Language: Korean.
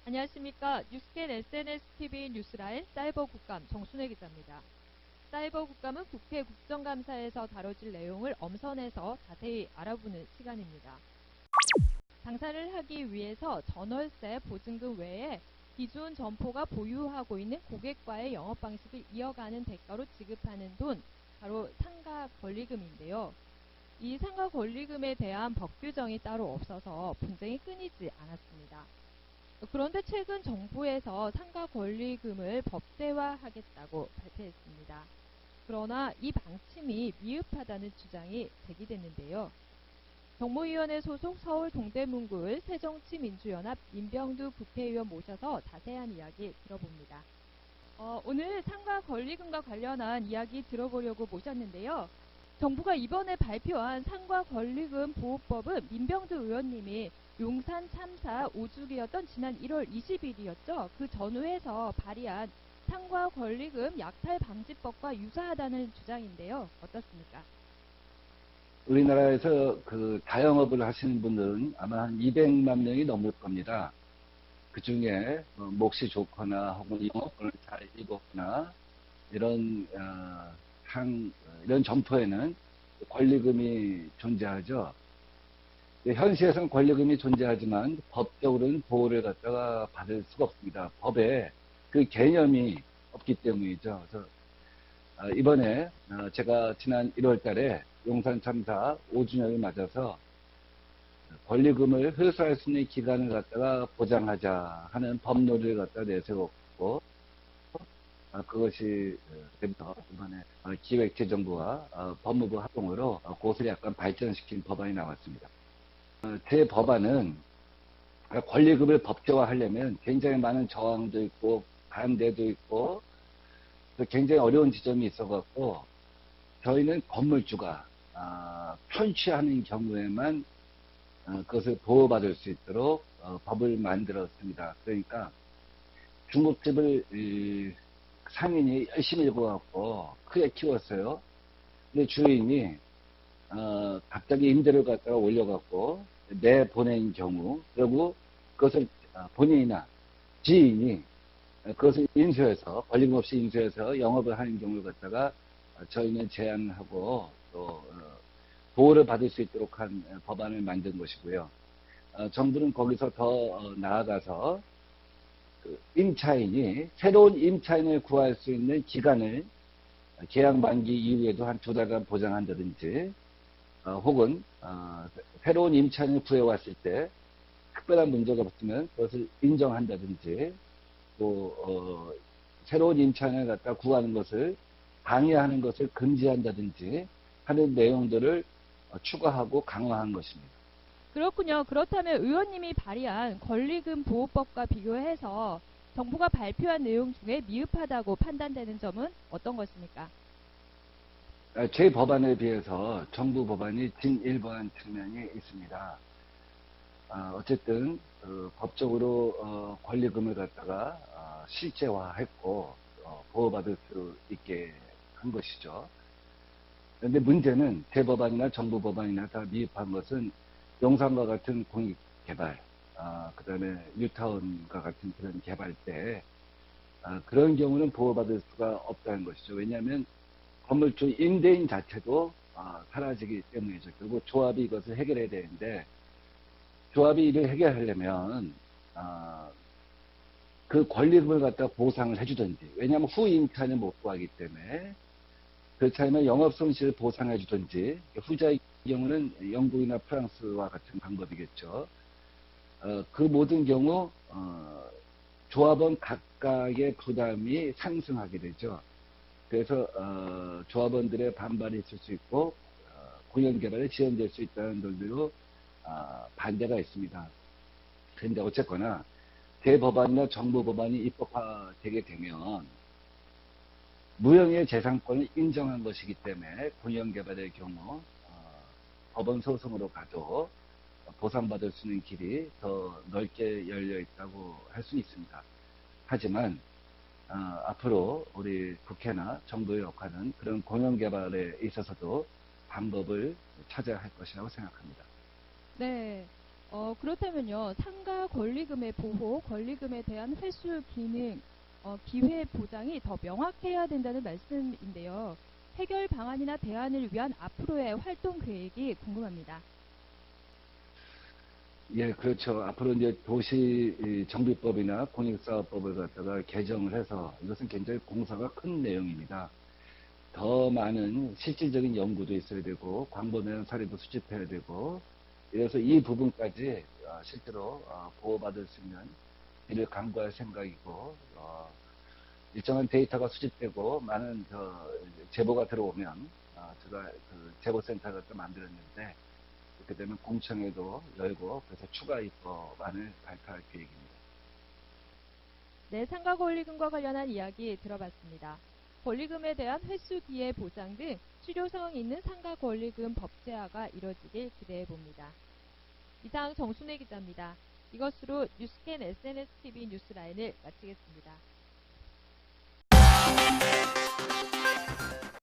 안녕하십니까. 뉴스캔 SNS TV 뉴스라인 사이버 국감 정순혜 기자입니다. 사이버 국감은 국회 국정감사에서 다뤄질 내용을 엄선해서 자세히 알아보는 시간입니다. 장사를 하기 위해서 전월세 보증금 외에 기존 점포가 보유하고 있는 고객과의 영업 방식을 이어가는 대가로 지급하는 돈, 바로 상가 권리금인데요. 이 상가 권리금에 대한 법 규정이 따로 없어서 분쟁이 끊이지 않았습니다. 그런데 최근 정부에서 상가 권리금을 법제화하겠다고 발표했습니다. 그러나 이 방침이 미흡하다는 주장이 제기됐는데요. 정무위원회 소속 서울 동대문구을 새정치민주연합 임병두 국회의원 모셔서 자세한 이야기 들어봅니다. 오늘 상가 권리금과 관련한 이야기 들어보려고 모셨는데요. 정부가 이번에 발표한 상가 권리금 보호법은 민병두 의원님이 용산 참사 5주기였던 지난 1월 20일이었죠. 그 전후에서 발의한 상가 권리금 약탈 방지법과 유사하다는 주장인데요. 어떻습니까? 우리나라에서 그 자영업을 하시는 분들은 아마 한 200만 명이 넘을 겁니다. 그 중에 몫이 좋거나 혹은 영업을 잘 입었거나 이런 이런 점포에는 권리금이 존재하죠. 현시에서는 권리금이 존재하지만 법적으로는 보호를 갖다가 받을 수가 없습니다. 법에 그 개념이 없기 때문이죠. 그래서 이번에 제가 지난 1월 달에 용산 참사 5주년을 맞아서 권리금을 회수할 수 있는 기간을 갖다가 보장하자 하는 법률을 갖다 내세웠고, 그것이 때부터 이번에 기획재정부와 법무부 합동으로 그것을 약간 발전시킨 법안이 나왔습니다. 제 법안은 권리금을 법제화하려면 굉장히 많은 저항도 있고 반대도 있고 굉장히 어려운 지점이 있어갖고 저희는 건물주가 편취하는 경우에만 그것을 보호받을 수 있도록 법을 만들었습니다. 그러니까 중국집을 상인이 열심히 읽어갖고 크게 키웠어요. 근데 주인이 갑자기 임대를 갖다가 올려갖고 내보낸 경우, 그리고 그것을 본인이나 지인이 그것을 인수해서 권리금 없이 인수해서 영업을 하는 경우를 갖다가 저희는 제한하고 또 보호를 받을 수 있도록 한 법안을 만든 것이고요. 정부는 거기서 더 나아가서 그 임차인이 새로운 임차인을 구할 수 있는 기간을 계약 만기 이후에도 한 2달간 보장한다든지, 혹은 새로운 임차인을 구해왔을 때 특별한 문제가 없으면 그것을 인정한다든지, 또 새로운 임차인을 갖다 구하는 것을 방해하는 것을 금지한다든지 하는 내용들을 추가하고 강화한 것입니다. 그렇군요. 그렇다면 의원님이 발의한 권리금 보호법과 비교해서 정부가 발표한 내용 중에 미흡하다고 판단되는 점은 어떤 것입니까? 제 법안에 비해서 정부 법안이 진일보한 측면이 있습니다. 어쨌든 법적으로 권리금을 갖다가 실제화했고 보호받을 수 있게 한 것이죠. 그런데 문제는 제 법안이나 정부 법안이나 다 미흡한 것은 용산과 같은 공익개발, 그 다음에 뉴타운과 같은 그런 개발 때 그런 경우는 보호받을 수가 없다는 것이죠. 왜냐하면 건물주 임대인 자체도 사라지기 때문이죠. 결국 조합이 이것을 해결해야 되는데, 조합이 이를 해결하려면 그 권리금을 갖다 보상을 해주든지, 왜냐하면 후임차인을 못 구하기 때문에, 그렇지 않으면 영업손실을 보상해주든지, 후자의 경우는 영국이나 프랑스와 같은 방법이겠죠. 그 모든 경우 조합원 각각의 부담이 상승하게 되죠. 그래서 조합원들의 반발이 있을 수 있고 공연개발에 지연될 수 있다는 논리로 반대가 있습니다. 그런데 어쨌거나 대법안이나 정부 법안이 입법화되게 되면 무형의 재산권을 인정한 것이기 때문에 공연개발의 경우 법원 소송으로 가도 보상받을 수 있는 길이 더 넓게 열려 있다고 할 수 있습니다. 하지만 앞으로 우리 국회나 정부의 역할은 그런 공연개발에 있어서도 방법을 찾아야 할 것이라고 생각합니다. 네. 그렇다면요, 상가 권리금의 보호, 권리금에 대한 회수 기능, 기회 보장이 더 명확해야 된다는 말씀인데요. 해결 방안이나 대안을 위한 앞으로의 활동 계획이 궁금합니다. 예, 그렇죠. 앞으로 이제 도시 정비법이나 공익사업법을 갖다가 개정을 해서 이것은 굉장히 공사가 큰 내용입니다. 더 많은 실질적인 연구도 있어야 되고 광범위한 사례도 수집해야 되고 그래서 이 부분까지 실제로 보호받을 수 있는 이를 강구할 생각이고 일정한 데이터가 수집되고 많은 제보가 들어오면 제가 그 제보센터를 또 만들었는데 그렇게 되면 공청회도 열고 그래서 추가 입법안을 발표할 계획입니다. 네, 상가 권리금과 관련한 이야기 들어봤습니다. 권리금에 대한 회수 기회 보장 등 실효성 있는 상가 권리금 법제화가 이뤄지길 기대해 봅니다. 이상 정순혜 기자입니다. 이것으로 뉴스캔 SNS TV 뉴스라인을 마치겠습니다.